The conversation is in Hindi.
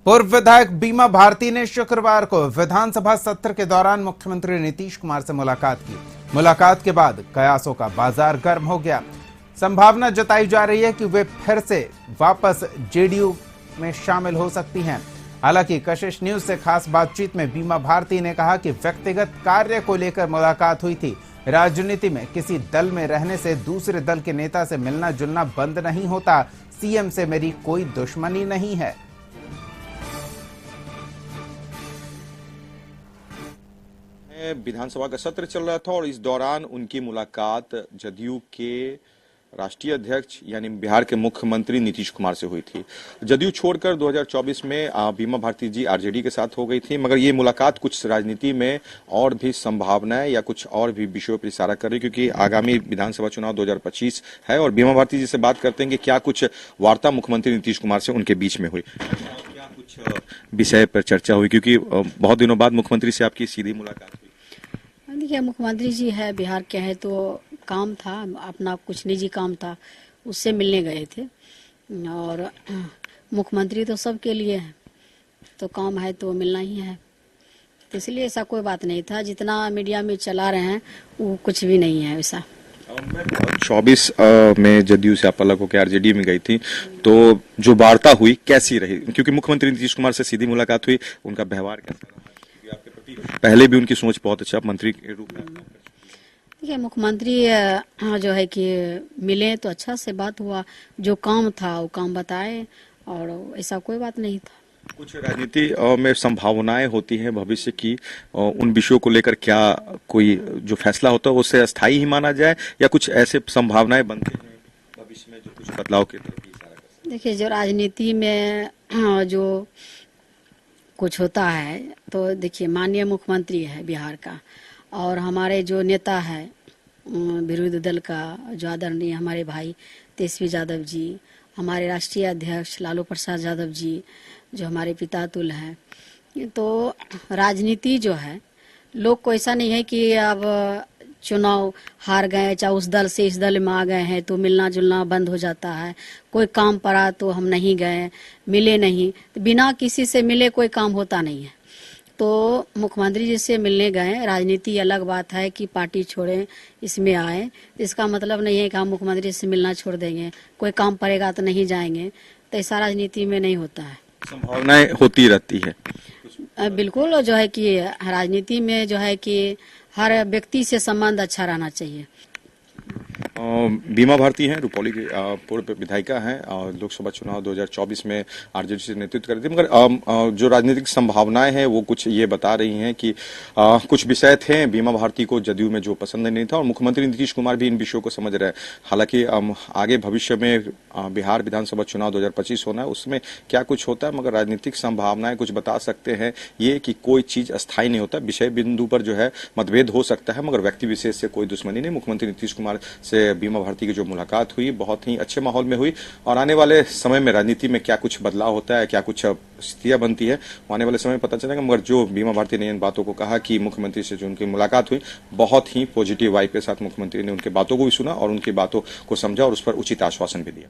पूर्व विधायक बीमा भारती ने शुक्रवार को विधानसभा सत्र के दौरान मुख्यमंत्री नीतीश कुमार से मुलाकात की। मुलाकात के बाद कयासों का बाजार गर्म हो गया। संभावना जताई जा रही है कि वे फिर से वापस जेडीयू में शामिल हो सकती हैं। हालांकि कशिश न्यूज से खास बातचीत में बीमा भारती ने कहा कि व्यक्तिगत कार्य को लेकर मुलाकात हुई थी। राजनीति में किसी दल में रहने से दूसरे दल के नेता से मिलना जुलना बंद नहीं होता। सीएम से मेरी कोई दुश्मनी नहीं है। विधानसभा का सत्र चल रहा था और इस दौरान उनकी मुलाकात जदयू के राष्ट्रीय अध्यक्ष यानी बिहार के मुख्यमंत्री नीतीश कुमार से हुई थी। जदयू छोड़कर 2024 में बीमा भारती जी आरजेडी के साथ हो गई थी, मगर ये मुलाकात कुछ राजनीति में और भी संभावनाएं या कुछ और भी विषयों पर इशारा कर रही, क्योंकि आगामी विधानसभा चुनाव 2025 है और बीमा भारती जी से बात करते हैं कि क्या कुछ वार्ता मुख्यमंत्री नीतीश कुमार से उनके बीच में हुई, क्या कुछ विषय पर चर्चा हुई, क्योंकि बहुत दिनों बाद मुख्यमंत्री से आपकी सीधी मुलाकात हुई। देखिए, मुख्यमंत्री जी है, बिहार के हैं, तो काम था अपना, कुछ निजी काम था, उससे मिलने गए थे। और मुख्यमंत्री तो सबके लिए है, तो काम है तो मिलना ही है, तो इसलिए ऐसा कोई बात नहीं था। जितना मीडिया में चला रहे हैं वो कुछ भी नहीं है वैसा। 24 में जदयू से आप अलग होकर आरजेडी में गई थी, तो जो वार्ता हुई कैसी रही? क्योंकि मुख्यमंत्री नीतीश कुमार से सीधी मुलाकात हुई, उनका व्यवहार कैसा रहा? आपके प्रति पहले भी उनकी सोच बहुत अच्छा, मंत्री के रूप में। देखिए, मुख्यमंत्री जो है कि मिले तो अच्छा से बात हुआ, जो काम था वो काम बताए, और ऐसा कोई बात नहीं था। कुछ राजनीति में संभावनाएं होती हैं भविष्य की, उन विषयों को लेकर क्या कोई जो फैसला होता है उससे अस्थायी ही माना जाए, या कुछ ऐसे संभावनाएं बनती हैं भविष्य में जो कुछ बदलाव की तरफ इशारा कर सकते हैं? देखिए, जो राजनीति में जो कुछ होता है, तो देखिए, माननीय मुख्यमंत्री है बिहार का, और हमारे जो नेता है विरोधी दल का, जो आदरणीय हमारे भाई तेजस्वी यादव जी, हमारे राष्ट्रीय अध्यक्ष लालू प्रसाद यादव जी, जो हमारे पिता तुल्य हैं, तो राजनीति जो है, लोग को ऐसा नहीं है कि अब चुनाव हार गए, चाहे उस दल से इस दल में आ गए हैं तो मिलना जुलना बंद हो जाता है। कोई काम पड़ा तो हम नहीं गए, मिले नहीं, तो बिना किसी से मिले कोई काम होता नहीं है। तो मुख्यमंत्री जी से मिलने गए, राजनीति अलग बात है कि पार्टी छोड़े इसमें आए, इसका मतलब नहीं है कि हम मुख्यमंत्री से मिलना छोड़ देंगे, कोई काम पड़ेगा तो नहीं जाएंगे, तो ऐसा राजनीति में नहीं होता है। संभावनाएं होती रहती है। बिल्कुल, जो है कि राजनीति में जो है कि हर व्यक्ति से संबंध अच्छा रहना चाहिए। बीमा भारती हैं, रुपौली की पूर्व विधायिका हैं और लोकसभा चुनाव 2024 में आरजेडी से नेतृत्व कर रही थी, मगर जो राजनीतिक संभावनाएं हैं वो कुछ ये बता रही हैं कि कुछ विषय थे बीमा भारती को जदयू में जो पसंद नहीं था, और मुख्यमंत्री नीतीश कुमार भी इन विषयों को समझ रहे हैं। हालांकि आगे भविष्य में बिहार विधानसभा चुनाव 2025 होना है, उसमें क्या कुछ होता है, मगर राजनीतिक संभावनाएं कुछ बता सकते हैं ये कि कोई चीज अस्थायी नहीं होता। विषय बिंदु पर जो है मतभेद हो सकता है, मगर व्यक्ति विशेष से कोई दुश्मनी नहीं। मुख्यमंत्री नीतीश कुमार से बीमा भारती की जो मुलाकात हुई बहुत ही अच्छे माहौल में हुई, और आने वाले समय में राजनीति में क्या कुछ बदलाव होता है, क्या कुछ स्थितियां बनती है, आने वाले समय में पता चलेगा। मगर जो बीमा भारती ने इन बातों को कहा कि मुख्यमंत्री से जो उनकी मुलाकात हुई, बहुत ही पॉजिटिव वाइब के साथ मुख्यमंत्री ने उनकी बातों को भी सुना और उनकी बातों को समझा और उस पर उचित आश्वासन भी दिया।